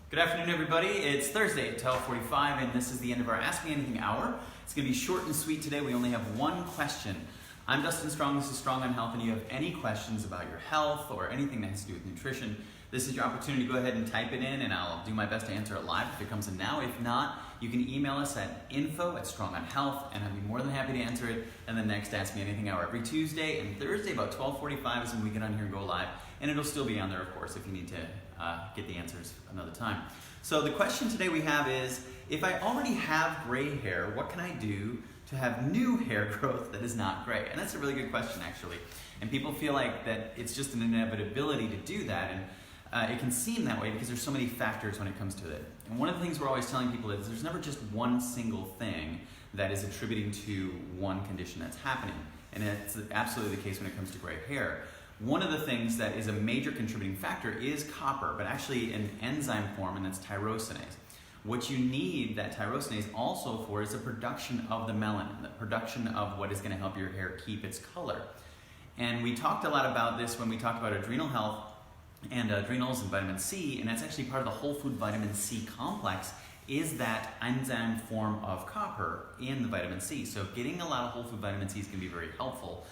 Good afternoon, everybody. It's Thursday at 12:45, and this is the end of our Ask Me Anything hour. It's going to be short and sweet today. We only have one question. I'm Dustin Strong. This is Strong on Health, and you have any questions about your health or anything that has to do with nutrition, this is your opportunity to go ahead and type it in, and I'll do my best to answer it live if it comes in now. If not, you can email us at info@strongonhealth, and I'd be more than happy to answer it in the next Ask Me Anything hour. Every Tuesday and Thursday about 12:45 is when we get on here and go live, and it'll still be on there, of course, if you need to get the answers another time. So the question today we have is, if I already have gray hair, what can I do to have new hair growth that is not gray? And that's a really good question, actually. And people feel like that it's just an inevitability to do that, and it can seem that way because there's so many factors when it comes to it. And one of the things we're always telling people is there's never just one single thing that is attributing to one condition that's happening. And it's absolutely the case when it comes to gray hair. One of the things that is a major contributing factor is copper, but actually an enzyme form, and that's tyrosinase. What you need that tyrosinase also for is the production of the melanin, the production of what is going to help your hair keep its color. And we talked a lot about this when we talked about adrenal health and adrenals and vitamin C, and that's actually part of the whole food vitamin C complex, is that enzyme form of copper in the vitamin C. So getting a lot of whole food vitamin C is going to be very helpful.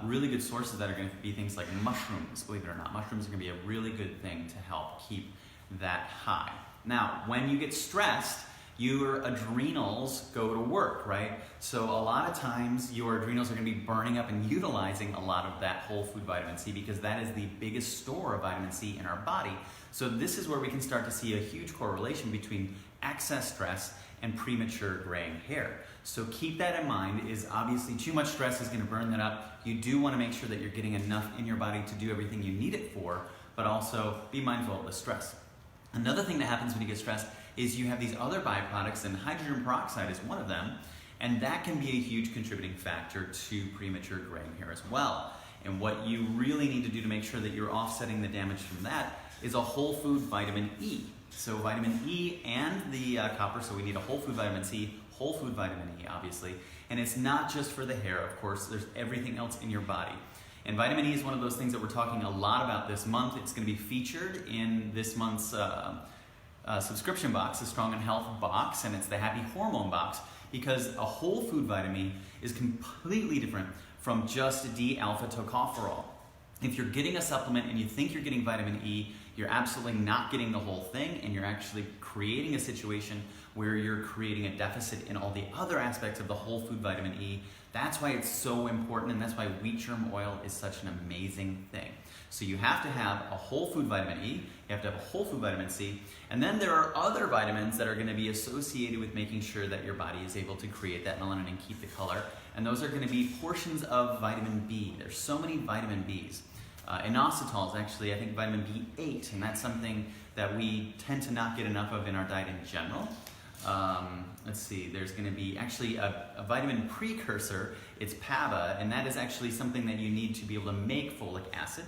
Really good sources that are going to be things like mushrooms, believe it or not. Mushrooms are going to be a really good thing to help keep that high. Now, when you get stressed, your adrenals go to work, right? So a lot of times your adrenals are going to be burning up and utilizing a lot of that whole food vitamin C because that is the biggest store of vitamin C in our body. So this is where we can start to see a huge correlation between excess stress and premature graying hair. So keep that in mind. Is obviously too much stress is going to burn that up. You do want to make sure that you're getting enough in your body to do everything you need it for, but also be mindful of the stress. Another thing that happens when you get stressed is you have these other byproducts, and hydrogen peroxide is one of them, and that can be a huge contributing factor to premature graying hair as well. And what you really need to do to make sure that you're offsetting the damage from that is a whole food vitamin E. So vitamin E and the copper, so we need a whole food vitamin C, whole food vitamin E, obviously. And it's not just for the hair, of course, there's everything else in your body. And vitamin E is one of those things that we're talking a lot about this month. It's going to be featured in this month's subscription box, the Strong on Health box, and it's the Happy Hormone box, because a whole food vitamin is completely different from just D-alpha tocopherol. If you're getting a supplement and you think you're getting vitamin E, you're absolutely not getting the whole thing, and you're actually creating a situation where you're creating a deficit in all the other aspects of the whole food vitamin E. That's why it's so important, and that's why wheat germ oil is such an amazing thing. So you have to have a whole food vitamin E, you have to have a whole food vitamin C, and then there are other vitamins that are going to be associated with making sure that your body is able to create that melanin and keep the color, and those are going to be portions of vitamin B. There's so many vitamin Bs. Inositol is actually, I think, vitamin B8, and that's something that we tend to not get enough of in our diet in general. Let's see, there's going to be actually a vitamin precursor, it's PABA, and that is actually something that you need to be able to make folic acid.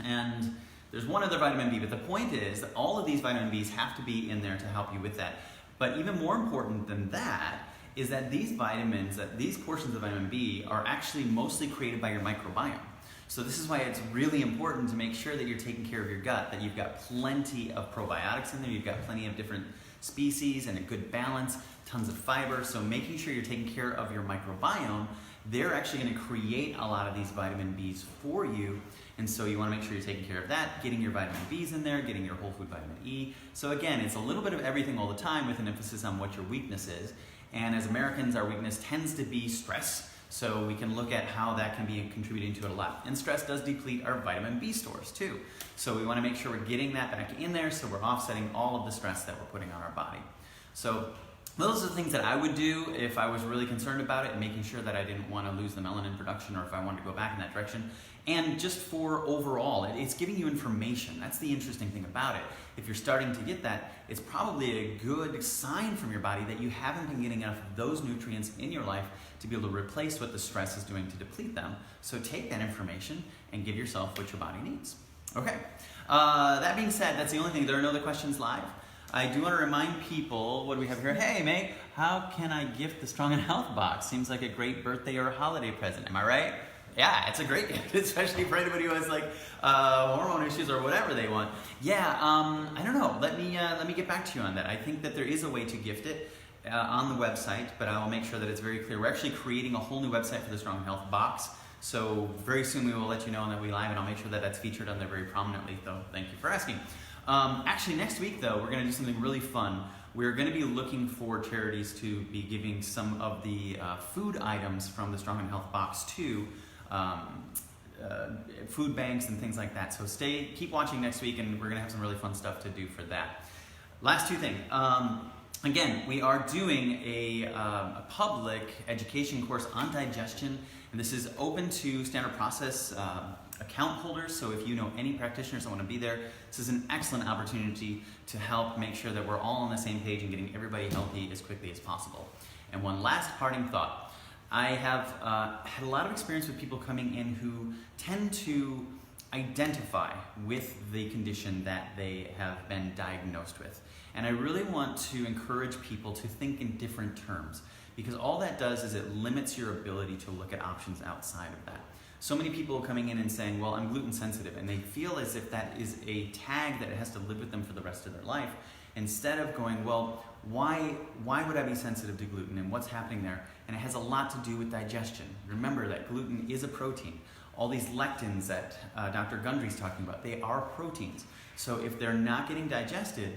And there's one other vitamin B, but the point is that all of these vitamin Bs have to be in there to help you with that. But even more important than that is that these vitamins, that these portions of vitamin B are actually mostly created by your microbiome. So this is why it's really important to make sure that you're taking care of your gut, that you've got plenty of probiotics in there, you've got plenty of different species and a good balance, tons of fiber. So making sure you're taking care of your microbiome, they're actually going to create a lot of these vitamin Bs for you. And so you want to make sure you're taking care of that, getting your vitamin Bs in there, getting your whole food vitamin E. So again, it's a little bit of everything all the time with an emphasis on what your weakness is. And as Americans, our weakness tends to be stress. So we can look at how that can be contributing to it a lot. And stress does deplete our vitamin B stores too. So we want to make sure we're getting that back in there so we're offsetting all of the stress that we're putting on our body. So those are the things that I would do if I was really concerned about it and making sure that I didn't want to lose the melanin production or if I wanted to go back in that direction. And just for overall, it's giving you information. That's the interesting thing about it. If you're starting to get that, it's probably a good sign from your body that you haven't been getting enough of those nutrients in your life to be able to replace what the stress is doing to deplete them. So take that information and give yourself what your body needs. Okay, that being said, that's the only thing. There are no other questions live. I do want to remind people, what do we have here? Hey, mate, how can I gift the Strong on Health box? Seems like a great birthday or holiday present. Am I right? Yeah, it's a great gift, especially for anybody who has like hormone issues or whatever they want. Yeah, I don't know. Let me get back to you on that. I think that there is a way to gift it on the website, but I will make sure that it's very clear. We're actually creating a whole new website for the Strong Health box. So very soon we will let you know that we live, and I'll make sure that that's featured on there very prominently. Though, thank you for asking. Actually, next week though, we're going to do something really fun. We're going to be looking for charities to be giving some of the food items from the Strong Health box to food banks and things like that. So keep watching next week, and we're going to have some really fun stuff to do for that. Last two things. Again, we are doing a public education course on digestion, and this is open to standard process account holders. So if you know any practitioners that want to be there, this is an excellent opportunity to help make sure that we're all on the same page and getting everybody healthy as quickly as possible. And one last parting thought. I have had a lot of experience with people coming in who tend to identify with the condition that they have been diagnosed with. And I really want to encourage people to think in different terms, because all that does is it limits your ability to look at options outside of that. So many people coming in and saying, well, I'm gluten sensitive, and they feel as if that is a tag that has to live with them for the rest of their life, instead of going, well, why would I be sensitive to gluten, and what's happening there? And it has a lot to do with digestion. Remember that gluten is a protein. All these lectins that Dr. Gundry's talking about, they are proteins. So if they're not getting digested,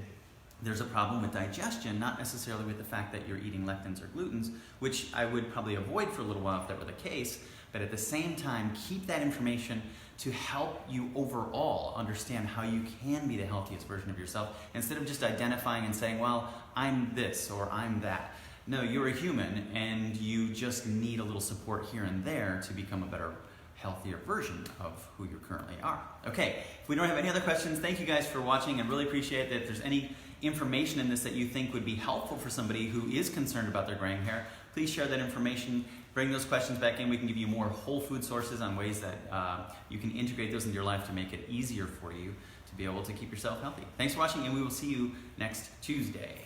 there's a problem with digestion, not necessarily with the fact that you're eating lectins or glutens, which I would probably avoid for a little while if that were the case, but at the same time, keep that information to help you overall understand how you can be the healthiest version of yourself, instead of just identifying and saying, well, I'm this or I'm that. No, you're a human, and you just need a little support here and there to become a better, healthier version of who you currently are. Okay, if we don't have any other questions, thank you guys for watching, and really appreciate that if there's any information in this that you think would be helpful for somebody who is concerned about their graying hair, please share that information. Bring those questions back in. We can give you more whole food sources on ways that you can integrate those into your life to make it easier for you to be able to keep yourself healthy. Thanks for watching, and we will see you next Tuesday.